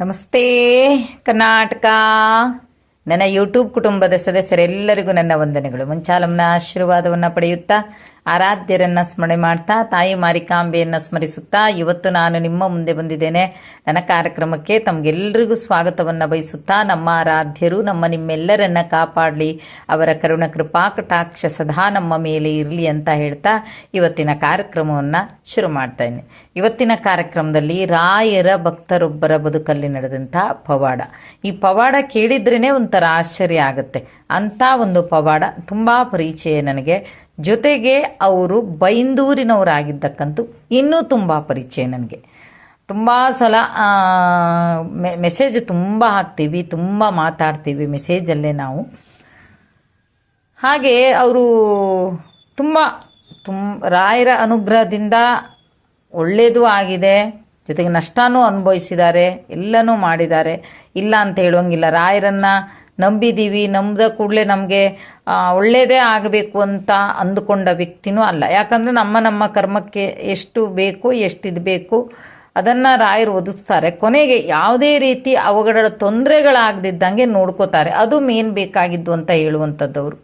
ನಮಸ್ತೆ ಕರ್ನಾಟಕ. ನನ್ನ ಯೂಟ್ಯೂಬ್ ಕುಟುಂಬದ ಸದಸ್ಯರೆಲ್ಲರಿಗೂ ನನ್ನ ವಂದನೆಗಳು. ಮುಂಚಾಲಮ್ಮನ ಆಶೀರ್ವಾದವನ್ನು ಪಡೆಯುತ್ತಾ, ಆರಾಧ್ಯರನ್ನು ಸ್ಮರಣೆ ಮಾಡ್ತಾ, ತಾಯಿ ಮಾರಿಕಾಂಬೆಯನ್ನು ಸ್ಮರಿಸುತ್ತಾ ಇವತ್ತು ನಾನು ನಿಮ್ಮ ಮುಂದೆ ಬಂದಿದ್ದೇನೆ. ನನ್ನ ಕಾರ್ಯಕ್ರಮಕ್ಕೆ ತಮಗೆಲ್ಲರಿಗೂ ಸ್ವಾಗತವನ್ನು ಬಯಸುತ್ತಾ, ನಮ್ಮ ಆರಾಧ್ಯರು ನಿಮ್ಮೆಲ್ಲರನ್ನ ಕಾಪಾಡಲಿ, ಅವರ ಕರುಣ ಕೃಪಾ ಕಟಾಕ್ಷ ಸದಾ ನಮ್ಮ ಮೇಲೆ ಇರಲಿ ಅಂತ ಹೇಳ್ತಾ ಇವತ್ತಿನ ಕಾರ್ಯಕ್ರಮವನ್ನು ಶುರು ಮಾಡ್ತಾ ಇದ್ದೀನಿ. ಇವತ್ತಿನ ಕಾರ್ಯಕ್ರಮದಲ್ಲಿ ರಾಯರ ಭಕ್ತರೊಬ್ಬರ ಬದುಕಲ್ಲಿ ನಡೆದಂಥ ಪವಾಡ. ಈ ಪವಾಡ ಕೇಳಿದ್ರೇ ಒಂಥರ ಆಶ್ಚರ್ಯ ಆಗುತ್ತೆ. ಅಂಥ ಒಂದು ಪವಾಡ ತುಂಬ ಪರಿಚಯ ನನಗೆ. ಜೊತೆಗೆ ಅವರು ಬೈಂದೂರಿನವರಾಗಿದ್ದಕ್ಕಂತೂ ಇನ್ನೂ ತುಂಬ ಪರಿಚಯ ನನಗೆ. ತುಂಬ ಸಲ ಮೆಸೇಜ್ ತುಂಬ ಹಾಕ್ತೀವಿ, ತುಂಬ ಮಾತಾಡ್ತೀವಿ ಮೆಸೇಜಲ್ಲೇ ನಾವು. ಹಾಗೆ ಅವರು ತುಂಬ ರಾಯರ ಅನುಗ್ರಹದಿಂದ ಒಳ್ಳೆಯದು ಆಗಿದೆ, ಜೊತೆಗೆ ನಷ್ಟನೂ ಅನುಭವಿಸಿದ್ದಾರೆ, ಎಲ್ಲನೂ ಮಾಡಿದ್ದಾರೆ. ಇಲ್ಲ ಅಂತ ಹೇಳುವಂಗಿಲ್ಲ. ರಾಯರನ್ನು ನಂಬಿದ್ದೀವಿ, ನಂಬಿದ ಕೂಡಲೇ ನಮಗೆ ಒಳ್ಳೆಯದೇ ಆಗಬೇಕು ಅಂತ ಅಂದುಕೊಂಡ ವ್ಯಕ್ತಿನೂ ಅಲ್ಲ. ಯಾಕಂದರೆ ನಮ್ಮ ಕರ್ಮಕ್ಕೆ ಎಷ್ಟು ಬೇಕು, ಎಷ್ಟಿದು ಬೇಕು ಅದನ್ನು ರಾಯರು ಒದಗಿಸ್ತಾರೆ. ಕೊನೆಗೆ ಯಾವುದೇ ರೀತಿ ಅವುಗಳ ತೊಂದರೆಗಳಾಗದಿದ್ದಂಗೆ ನೋಡ್ಕೋತಾರೆ. ಅದು ಮೇನ್ ಬೇಕಾಗಿದ್ದು ಅಂತ ಹೇಳುವಂಥದ್ದವರು.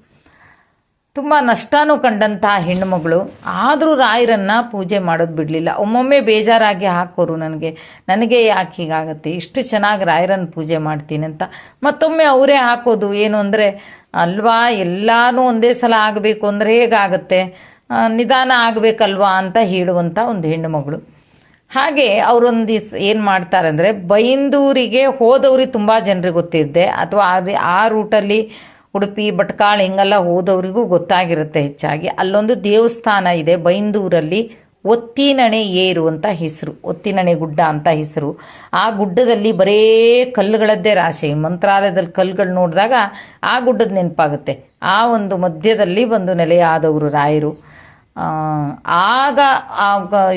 ತುಂಬ ನಷ್ಟನೂ ಕಂಡಂತಹ ಹೆಣ್ಣುಮಗಳು, ಆದರೂ ರಾಯರನ್ನು ಪೂಜೆ ಮಾಡೋದು ಬಿಡಲಿಲ್ಲ. ಒಮ್ಮೊಮ್ಮೆ ಬೇಜಾರಾಗಿ ಹಾಕೋರು ನನಗೆ ಯಾಕೆ ಹೀಗಾಗತ್ತೆ, ಇಷ್ಟು ಚೆನ್ನಾಗಿ ರಾಯರನ್ನು ಪೂಜೆ ಮಾಡ್ತೀನಿ ಅಂತ. ಮತ್ತೊಮ್ಮೆ ಅವರೇ ಹಾಕೋದು ಏನು ಅಂದರೆ, ಅಲ್ವಾ ಎಲ್ಲನೂ ಒಂದೇ ಸಲ ಆಗಬೇಕು ಅಂದರೆ ಹೇಗಾಗತ್ತೆ, ನಿಧಾನ ಆಗಬೇಕಲ್ವಾ ಅಂತ ಹೇಳುವಂಥ ಒಂದು ಹೆಣ್ಣುಮಗಳು. ಹಾಗೆ ಅವರೊಂದು ದಿವಸ ಏನು ಮಾಡ್ತಾರೆ ಅಂದರೆ, ಬೈಂದೂರಿಗೆ ಹೋದವ್ರಿಗೆ ತುಂಬ ಜನರಿಗೆ ಗೊತ್ತಿರುತ್ತೆ, ಅಥವಾ ಆ ರೂಟಲ್ಲಿ ಉಡುಪಿ ಭಟ್ಕಾಳ ಹಿಂಗೆಲ್ಲ ಹೋದವರಿಗೂ ಗೊತ್ತಾಗಿರುತ್ತೆ. ಹೆಚ್ಚಾಗಿ ಅಲ್ಲೊಂದು ದೇವಸ್ಥಾನ ಇದೆ ಬೈಂದೂರಲ್ಲಿ, ಒತ್ತಿನಣೆ ಏರು ಅಂತ ಹೆಸರು, ಒತ್ತಿನಣೆ ಗುಡ್ಡ ಅಂತ ಹೆಸರು. ಆ ಗುಡ್ಡದಲ್ಲಿ ಬರೇ ಕಲ್ಲುಗಳದ್ದೇ ರಾಶಿ. ಮಂತ್ರಾಲಯದಲ್ಲಿ ಕಲ್ಲುಗಳು ನೋಡಿದಾಗ ಆ ಗುಡ್ಡದ ನೆನಪಾಗುತ್ತೆ. ಆ ಒಂದು ಮಧ್ಯದಲ್ಲಿ ಒಂದು ನೆಲೆಯಾದವರು ರಾಯರು. ಆಗ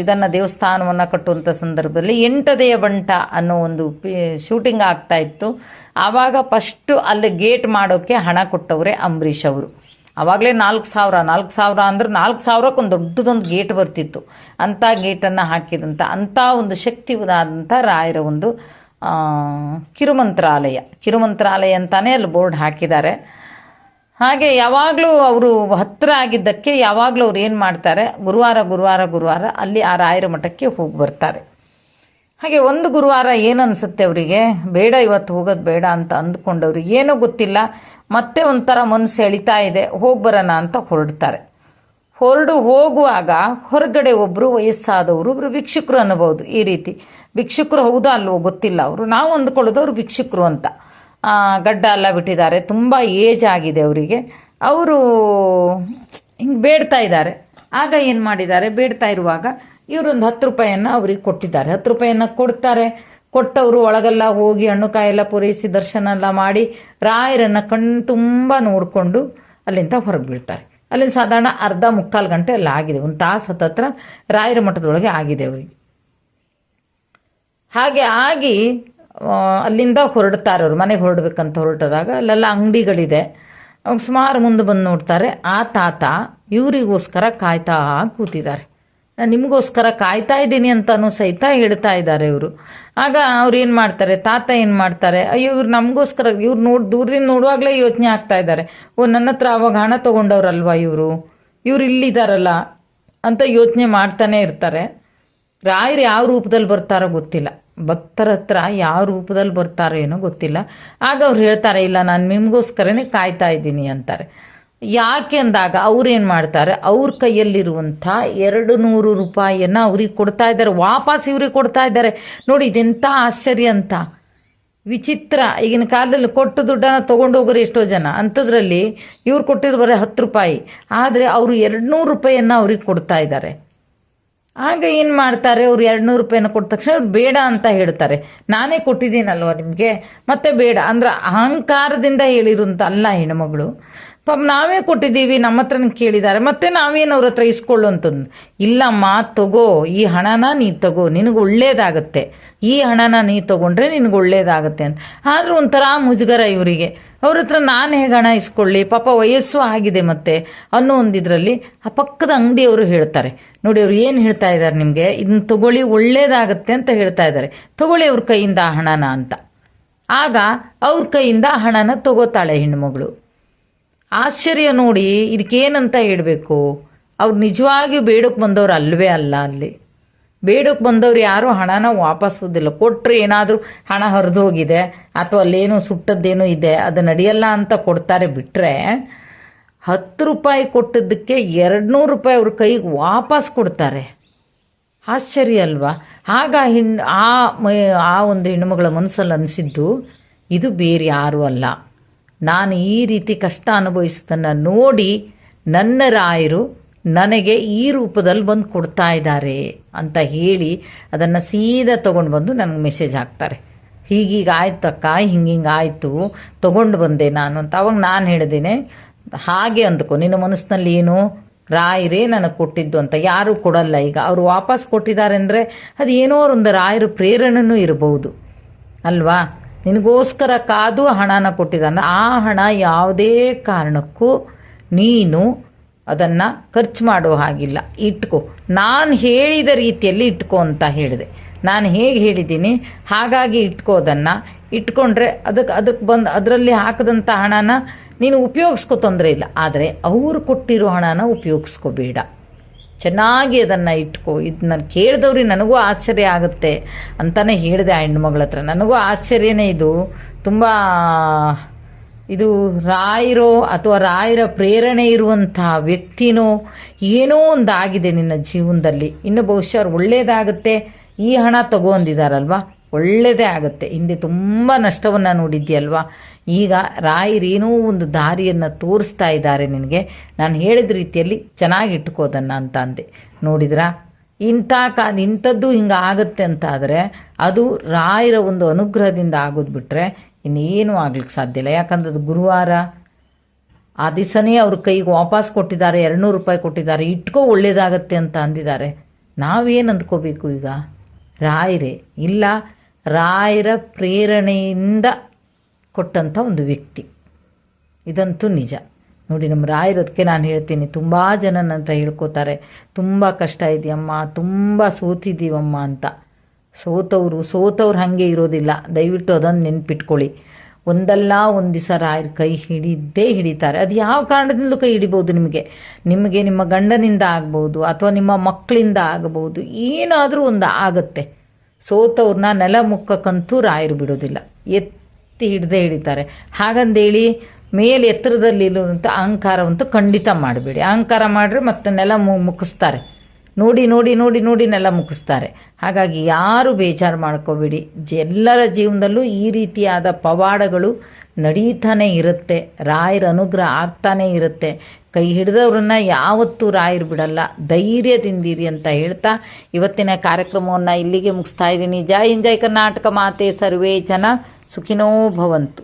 ಇದನ್ನು ದೇವಸ್ಥಾನವನ್ನು ಕಟ್ಟುವಂಥ ಸಂದರ್ಭದಲ್ಲಿ ಎಂಟದೆಯ ಬಂಟ ಅನ್ನೋ ಒಂದು ಶೂಟಿಂಗ್ ಆಗ್ತಾ ಇತ್ತು. ಆವಾಗ ಫಸ್ಟು ಅಲ್ಲಿ ಗೇಟ್ ಮಾಡೋಕ್ಕೆ ಹಣ ಕೊಟ್ಟವರೇ ಅಂಬರೀಷ್ ಅವರು. ಆವಾಗಲೇ 4,000 ಅಂದರೆ 4,000ಕ್ಕೆ ಒಂದು ದೊಡ್ಡದೊಂದು ಗೇಟ್ ಬರ್ತಿತ್ತು. ಅಂಥ ಗೇಟನ್ನು ಹಾಕಿದಂಥ ಅಂಥ ಒಂದು ಶಕ್ತಿವಾದಂಥ ರಾಯರ ಒಂದು ಕಿರುಮಂತ್ರಾಲಯ ಅಂತಾನೆ ಅಲ್ಲಿ ಬೋರ್ಡ್ ಹಾಕಿದ್ದಾರೆ. ಹಾಗೆ ಯಾವಾಗಲೂ ಅವರು ಹತ್ತಿರ ಆಗಿದ್ದಕ್ಕೆ ಯಾವಾಗಲೂ ಅವ್ರು ಏನು ಮಾಡ್ತಾರೆ, ಗುರುವಾರ ಅಲ್ಲಿ ಆ ರಾಯರ ಮಠಕ್ಕೆ ಹೋಗಿ ಬರ್ತಾರೆ. ಹಾಗೆ ಒಂದು ಗುರುವಾರ ಏನು ಅನಿಸುತ್ತೆ ಅವರಿಗೆ, ಬೇಡ ಇವತ್ತು ಹೋಗೋದು ಬೇಡ ಅಂತ ಅಂದ್ಕೊಂಡವ್ರಿಗೆ ಏನೋ ಗೊತ್ತಿಲ್ಲ, ಮತ್ತೆ ಒಂಥರ ಮನಸ್ಸು ಎಳಿತಾ ಇದೆ, ಹೋಗಿ ಬರೋಣ ಅಂತ ಹೊರಡ್ತಾರೆ. ಹೋಗುವಾಗ ಹೊರಗಡೆ ಒಬ್ಬರು ವಯಸ್ಸಾದವರು, ಒಬ್ಬರು ಭಿಕ್ಷುಕರು ಅನ್ನಬಹುದು. ಈ ರೀತಿ ಭಿಕ್ಷುಕರು ಹೌದಾ ಅಲ್ವೋ ಗೊತ್ತಿಲ್ಲ, ನಾವು ಅಂದ್ಕೊಳ್ಳೋದು ಅವರು ಭಿಕ್ಷುಕರು ಅಂತ. ಗಡ್ಡ ಎಲ್ಲ ಬಿಟ್ಟಿದ್ದಾರೆ, ತುಂಬ ಏಜ್ ಆಗಿದೆ ಅವರಿಗೆ. ಅವರು ಹಿಂಗೆ ಬೇಡ್ತಾ ಇದ್ದಾರೆ. ಆಗ ಏನು ಮಾಡಿದ್ದಾರೆ, ಬೇಡ್ತಾ ಇರುವಾಗ ಇವರೊಂದು 10 ರೂಪಾಯಿಯನ್ನು ಅವ್ರಿಗೆ ಕೊಟ್ಟಿದ್ದಾರೆ. 10 ರೂಪಾಯಿಯನ್ನು ಕೊಟ್ಟವರು ಒಳಗೆಲ್ಲ ಹೋಗಿ ಹಣ್ಣು ಕಾಯೆಲ್ಲ ಪೂರೈಸಿ ದರ್ಶನ ಎಲ್ಲ ಮಾಡಿ ರಾಯರನ್ನು ಕಣ್ಣು ತುಂಬ ನೋಡಿಕೊಂಡು ಅಲ್ಲಿಂದ ಹೊರಗೆ ಬೀಳ್ತಾರೆ. ಅಲ್ಲಿಂದ ಸಾಧಾರಣ ಅರ್ಧ ಮುಕ್ಕಾಲು ಗಂಟೆ ಎಲ್ಲ ಆಗಿದೆ, ಒಂದು ತಾಸು ಹತ್ತತ್ರ ರಾಯರ ಮಠದೊಳಗೆ ಆಗಿದೆ ಅವರಿಗೆ. ಹಾಗೆ ಆಗಿ ಅಲ್ಲಿಂದ ಹೊರಡ್ತಾರೆ. ಅವರು ಮನೆಗೆ ಹೊರಡ್ಬೇಕಂತ ಹೊರಟಾಗ ಅಲ್ಲೆಲ್ಲ ಅಂಗಡಿಗಳಿದೆ. ಅವಾಗ ಸುಮಾರು ಮುಂದೆ ಬಂದು ನೋಡ್ತಾರೆ, ಆ ತಾತ ಇವರಿಗೋಸ್ಕರ ಕಾಯ್ತಾ ಕೂತಿದ್ದಾರೆ. ನಾನು ನಿಮಗೋಸ್ಕರ ಕಾಯ್ತಾ ಇದ್ದೀನಿ ಅಂತಲೂ ಸಹಿತ ಹೇಳ್ತಾ ಇದ್ದಾರೆ ಇವರು. ಆಗ ಅವ್ರು ಏನು ಮಾಡ್ತಾರೆ, ತಾತ ಏನು ಮಾಡ್ತಾರೆ, ಅಯ್ಯೋ ಇವ್ರು ನಮಗೋಸ್ಕರ, ಇವ್ರು ದೂರದಿಂದ ನೋಡುವಾಗಲೇ ಯೋಚನೆ ಆಗ್ತಾ ಇದ್ದಾರೆ, ನನ್ನ ಹತ್ರ ಅವಾಗ ಹಣ ತೊಗೊಂಡವ್ರಲ್ವ ಇವರು ಇಲ್ಲಿದ್ದಾರಲ್ಲ ಅಂತ ಯೋಚನೆ ಮಾಡ್ತಾನೆ ಇರ್ತಾರೆ. ರಾಯರು ಯಾವ ರೂಪದಲ್ಲಿ ಬರ್ತಾರೋ ಗೊತ್ತಿಲ್ಲ, ಭಕ್ತರ ಹತ್ರ ಯಾವ ರೂಪದಲ್ಲಿ ಬರ್ತಾರೋ ಏನೋ ಗೊತ್ತಿಲ್ಲ. ಆಗ ಅವ್ರು ಹೇಳ್ತಾರೆ, ಇಲ್ಲ ನಾನು ನಿಮಗೋಸ್ಕರನೇ ಕಾಯ್ತಾ ಇದ್ದೀನಿ ಅಂತಾರೆ. ಯಾಕೆ ಅಂದಾಗ ಅವ್ರೇನು ಮಾಡ್ತಾರೆ, ಅವ್ರ ಕೈಯಲ್ಲಿರುವಂಥ 200 ರೂಪಾಯಿಯನ್ನು ಅವ್ರಿಗೆ ಕೊಡ್ತಾ ಇದ್ದಾರೆ, ವಾಪಸ್ ಇವ್ರಿಗೆ ಕೊಡ್ತಾ ಇದ್ದಾರೆ. ನೋಡಿ ಇದೆಂಥ ಆಶ್ಚರ್ಯ ಅಂತ, ವಿಚಿತ್ರ. ಈಗಿನ ಕಾಲದಲ್ಲಿ ಕೊಟ್ಟು ದುಡ್ಡನ್ನು ತೊಗೊಂಡೋಗೋರು ಎಷ್ಟೋ ಜನ, ಅಂಥದ್ರಲ್ಲಿ ಇವ್ರು ಕೊಟ್ಟಿರೋ ಬರೀ 10 ರೂಪಾಯಿ, ಆದರೆ ಅವರು 200 ರೂಪಾಯಿಯನ್ನು ಅವ್ರಿಗೆ ಕೊಡ್ತಾ ಇದ್ದಾರೆ. ಆಗ ಏನು ಮಾಡ್ತಾರೆ, ಅವ್ರು 200 ರೂಪಾಯಿನ ಕೊಟ್ಟ ತಕ್ಷಣ ಅವ್ರು ಬೇಡ ಅಂತ ಹೇಳ್ತಾರೆ. ನಾನೇ ಕೊಟ್ಟಿದ್ದೀನಲ್ವ ನಿಮಗೆ, ಮತ್ತೆ ಬೇಡ ಅಂದ್ರೆ ಅಹಂಕಾರದಿಂದ ಹೇಳಿರುವಂಥ ಅಲ್ಲ ಹೆಣ್ಮಗಳು. ಪಾಪ ನಾವೇ ಕೊಟ್ಟಿದ್ದೀವಿ, ನಮ್ಮ ಹತ್ರನ ಕೇಳಿದ್ದಾರೆ, ಮತ್ತೆ ನಾವೇನು ಅವ್ರ ಹತ್ರ ಇಸ್ಕೊಳ್ಳುವಂಥದ್ದು. ಇಲ್ಲಮ್ಮ ತಗೋ, ಈ ಹಣನ ನೀ ತಗೋ, ನಿನಗೆ ಒಳ್ಳೇದಾಗತ್ತೆ, ಈ ಹಣನ ನೀ ತಗೊಂಡ್ರೆ ನಿನಗೆ ಒಳ್ಳೇದಾಗತ್ತೆ ಅಂತ. ಆದರೂ ಒಂಥರ ಮುಜುಗರ ಇವರಿಗೆ. ಅವ್ರ ಹತ್ರ ನಾನು ಹೇಗೆ ಹಣ ಇಸ್ಕೊಳ್ಳಿ, ಪಾಪ ವಯಸ್ಸು ಆಗಿದೆ ಮತ್ತೆ ಅನ್ನೋ ಒಂದಿದ್ರಲ್ಲಿ ಆ ಪಕ್ಕದ ಅಂಗಡಿಯವರು ಹೇಳ್ತಾರೆ, ನೋಡಿ ಅವ್ರು ಏನು ಹೇಳ್ತಾ ಇದ್ದಾರೆ ನಿಮಗೆ, ಇದನ್ನ ತಗೊಳ್ಳಿ ಒಳ್ಳೇದಾಗತ್ತೆ ಅಂತ ಹೇಳ್ತಾ ಇದ್ದಾರೆ, ತಗೊಳ್ಳಿ ಅವ್ರ ಕೈಯಿಂದ ಆ ಹಣನ ಅಂತ. ಆಗ ಅವ್ರ ಕೈಯಿಂದ ಆ ಹಣನ ತಗೋತಾಳೆ ಹೆಣ್ಣುಮಗಳು. ಆಶ್ಚರ್ಯ ನೋಡಿ, ಇದಕ್ಕೇನಂತ ಹೇಳಬೇಕು, ಅವ್ರು ನಿಜವಾಗಿಯೂ ಬೇಡಕ್ಕೆ ಬಂದವ್ರು ಅಲ್ವೇ ಅಲ್ಲ. ಅಲ್ಲಿ ಬೇಡಕ್ಕೆ ಬಂದವ್ರು ಯಾರೂ ಹಣನ ವಾಪಸ್ಸೋದಿಲ್ಲ. ಕೊಟ್ಟರೆ ಏನಾದರೂ ಹಣ ಹರಿದೋಗಿದೆ ಅಥವಾ ಅಲ್ಲೇನೋ ಸುಟ್ಟದ್ದೇನೋ ಇದೆ ಅದು ನಡೆಯಲ್ಲ ಅಂತ ಕೊಡ್ತಾರೆ. ಬಿಟ್ಟರೆ 10 ರೂಪಾಯಿ ಕೊಟ್ಟದ್ದಕ್ಕೆ 200 ರೂಪಾಯಿ ಅವ್ರ ಕೈಗೆ ವಾಪಸ್ ಕೊಡ್ತಾರೆ. ಆಶ್ಚರ್ಯ ಅಲ್ವಾ? ಆಗ ಆ ಒಂದು ಹೆಣ್ಣುಮಗಳ ಮನಸ್ಸಲ್ಲಿ ಅನಿಸಿದ್ದು, ಇದು ಬೇರೆ ಯಾರೂ ಅಲ್ಲ, ನಾನು ಈ ರೀತಿ ಕಷ್ಟ ಅನುಭವಿಸೋದನ್ನು ನೋಡಿ ನನ್ನ ರಾಯರು ನನಗೆ ಈ ರೂಪದಲ್ಲಿ ಬಂದು ಕೊಡ್ತಾ ಇದ್ದಾರೆ ಅಂತ ಹೇಳಿ ಅದನ್ನು ಸೀದಾ ತೊಗೊಂಡು ಬಂದು ನನಗೆ ಮೆಸೇಜ್ ಹಾಕ್ತಾರೆ. ಹೀಗೀಗ ಆಯ್ತಕ್ಕ, ಹಿಂಗಿಂಗೆ ಆಯಿತು, ತೊಗೊಂಡು ಬಂದೆ ನಾನು ಅಂತ. ಅವಾಗ ನಾನು ಹೇಳಿದ್ದೇನೆ, ಹಾಗೆ ಅಂದ್ಕೊ, ನಿನ್ನ ಮನಸ್ಸಿನಲ್ಲಿ ಏನು, ರಾಯರೇ ನನಗೆ ಕೊಟ್ಟಿದ್ದು ಅಂತ. ಯಾರೂ ಕೊಡಲ್ಲ. ಈಗ ಅವರು ವಾಪಸ್ ಕೊಟ್ಟಿದ್ದಾರೆ ಅಂದರೆ ಅದು ಏನೋ ಒಂದು ರಾಯರ ಪ್ರೇರಣೆನೂ ಇರಬಹುದು ಅಲ್ವಾ? ನಿನಗೋಸ್ಕರ ಕಾದು ಹಣನ ಕೊಟ್ಟಿದ್ದಾನೆ. ಆ ಹಣ ಯಾವುದೇ ಕಾರಣಕ್ಕೂ ನೀನು ಅದನ್ನು ಖರ್ಚು ಮಾಡೋ ಹಾಗಿಲ್ಲ, ಇಟ್ಕೋ. ನಾನು ಹೇಳಿದ ರೀತಿಯಲ್ಲಿ ಇಟ್ಕೋ ಅಂತ ಹೇಳಿದೆ. ನಾನು ಹೇಗೆ ಹೇಳಿದ್ದೀನಿ ಹಾಗಾಗಿ ಇಟ್ಕೋ. ಅದನ್ನು ಇಟ್ಕೊಂಡ್ರೆ ಅದಕ್ಕೆ ಬಂದು ಅದರಲ್ಲಿ ಹಾಕಿದಂಥ ಹಣನ ನೀನು ಉಪಯೋಗಿಸ್ಕೊ, ತೊಂದರೆ ಇಲ್ಲ. ಆದರೆ ಅವರು ಕೊಟ್ಟಿರೋ ಹಣನ ಉಪಯೋಗಿಸ್ಕೋಬೇಡ, ಚೆನ್ನಾಗಿ ಅದನ್ನು ಇಟ್ಕೋ. ಇದು ನಾನು ಕೇಳಿದವ್ರಿಗೆ ನನಗೂ ಆಶ್ಚರ್ಯ ಆಗುತ್ತೆ ಅಂತಲೇ ಹೇಳಿದೆ ಆ ಹೆಣ್ಮಗಳ ಹತ್ರ. ನನಗೂ ಆಶ್ಚರ್ಯನೇ. ತುಂಬ ಇದು ರಾಯರೋ ಅಥವಾ ರಾಯರ ಪ್ರೇರಣೆ ಇರುವಂತಹ ವ್ಯಕ್ತಿನೋ ಏನೋ ಒಂದು ಆಗಿದೆ ನಿನ್ನ ಜೀವನದಲ್ಲಿ. ಇನ್ನು ಬಹುಶಃ ಅವ್ರು ಒಳ್ಳೆಯದಾಗುತ್ತೆ. ಈ ಹಣ ತಗೊಂಡಿದ್ದಾರಲ್ವ, ಒಳ್ಳೆಯದೇ ಆಗುತ್ತೆ. ಹಿಂದೆ ತುಂಬ ನಷ್ಟವನ್ನು ನೋಡಿದ್ದೀಯಲ್ವ. ಈಗ ರಾಯರೇನೋ ಒಂದು ದಾರಿಯನ್ನು ತೋರಿಸ್ತಾ ಇದ್ದಾರೆ ನಿನಗೆ. ನಾನು ಹೇಳಿದ ರೀತಿಯಲ್ಲಿ ಚೆನ್ನಾಗಿ ಇಟ್ಕೋದನ್ನು ಅಂತ ಅಂದೆ. ನೋಡಿದ್ರಾ, ಇಂಥದ್ದು ಹಿಂಗೆ ಆಗುತ್ತೆ ಅಂತ ಆದರೆ ಅದು ರಾಯರ ಒಂದು ಅನುಗ್ರಹದಿಂದ ಆಗೋದು. ಬಿಟ್ಟರೆ ಇನ್ನೇನೂ ಆಗ್ಲಿಕ್ಕೆ ಸಾಧ್ಯ ಇಲ್ಲ. ಯಾಕಂದ್ರೆ ಅದು ಗುರುವಾರ ಆ ದಿವಸನೇ ಅವ್ರ ಕೈಗೆ ವಾಪಸ್ ಕೊಟ್ಟಿದ್ದಾರೆ, 200 ರೂಪಾಯಿ ಕೊಟ್ಟಿದ್ದಾರೆ, ಇಟ್ಕೋ ಒಳ್ಳೇದಾಗತ್ತೆ ಅಂತ ಅಂದಿದ್ದಾರೆ. ನಾವೇನು ಅಂದ್ಕೋಬೇಕು ಈಗ? ರಾಯರೇ ಇಲ್ಲ, ರಾಯರ ಪ್ರೇರಣೆಯಿಂದ ಕೊಟ್ಟಂಥ ಒಂದು ವ್ಯಕ್ತಿ, ಇದಂತೂ ನಿಜ. ನೋಡಿ, ನಮ್ಮ ರಾಯರದಕ್ಕೆ ನಾನು ಹೇಳ್ತೀನಿ, ತುಂಬ ಜನ ನನ್ನ ಹತ್ರ ಹೇಳ್ಕೋತಾರೆ, ತುಂಬ ಕಷ್ಟ ಇದೆಯಮ್ಮ, ತುಂಬ ಸೋತಿದ್ದೀವಮ್ಮ ಅಂತ. ಸೋತವ್ರು ಹಾಗೆ ಇರೋದಿಲ್ಲ. ದಯವಿಟ್ಟು ಅದನ್ನು ನೆನ್ಪಿಟ್ಕೊಳ್ಳಿ. ಒಂದಲ್ಲ ಒಂದು ದಿವಸ ರಾಯರ ಕೈ ಹಿಡಿದೇ ಹಿಡಿತಾರೆ. ಅದು ಯಾವ ಕಾರಣದಿಂದಲೂ ಕೈ ಹಿಡಿಬೋದು. ನಿಮಗೆ ನಿಮ್ಮ ಗಂಡನಿಂದ ಆಗ್ಬೋದು ಅಥವಾ ನಿಮ್ಮ ಮಕ್ಕಳಿಂದ ಆಗಬಹುದು, ಏನಾದರೂ ಒಂದು ಆಗತ್ತೆ. ಸೋತವ್ರನ್ನ ನೆಲ ಮುಕ್ಕಕ್ಕಂತೂ ರಾಯರು ಬಿಡೋದಿಲ್ಲ, ಎತ್ತಿ ಹಿಡ್ದೇ ಹಿಡಿತಾರೆ. ಹಾಗಂದೇಳಿ ಮೇಲೆ ಎತ್ತರದಲ್ಲಿರುವಂಥ ಅಹಂಕಾರವಂತೂ ಖಂಡಿತ ಮಾಡಬೇಡಿ. ಅಹಂಕಾರ ಮಾಡಿದ್ರೆ ಮತ್ತೆ ನೆಲ ಮುಕ್ಕಿಸ್ತಾರೆ. ನೋಡಿ ನೆಲ ಮುಕ್ಕಿಸ್ತಾರೆ. ಹಾಗಾಗಿ ಯಾರು ಬೇಜಾರು ಮಾಡ್ಕೋಬೇಡಿ. ಎಲ್ಲರ ಜೀವನದಲ್ಲೂ ಈ ರೀತಿಯಾದ ಪವಾಡಗಳು ನಡೀತಾನೆ ಇರುತ್ತೆ. ರಾಯರ ಅನುಗ್ರಹ ಆಗ್ತಾನೇ ಇರುತ್ತೆ. ಕೈ ಹಿಡಿದವ್ರನ್ನ ಯಾವತ್ತೂ ರಾಯರು ಬಿಡಲ್ಲ. ಧೈರ್ಯದಿಂದಿರಿ ಅಂತ ಹೇಳ್ತಾ ಇವತ್ತಿನ ಕಾರ್ಯಕ್ರಮವನ್ನು ಇಲ್ಲಿಗೆ ಮುಗಿಸ್ತಾ ಇದ್ದೀನಿ. ಜೈ ಹಿಂದ್, ಜೈ ಕರ್ನಾಟಕ ಮಾತೆ, ಸರ್ವೇ ಜನ ಸುಖಿನೋ ಭವಂತು.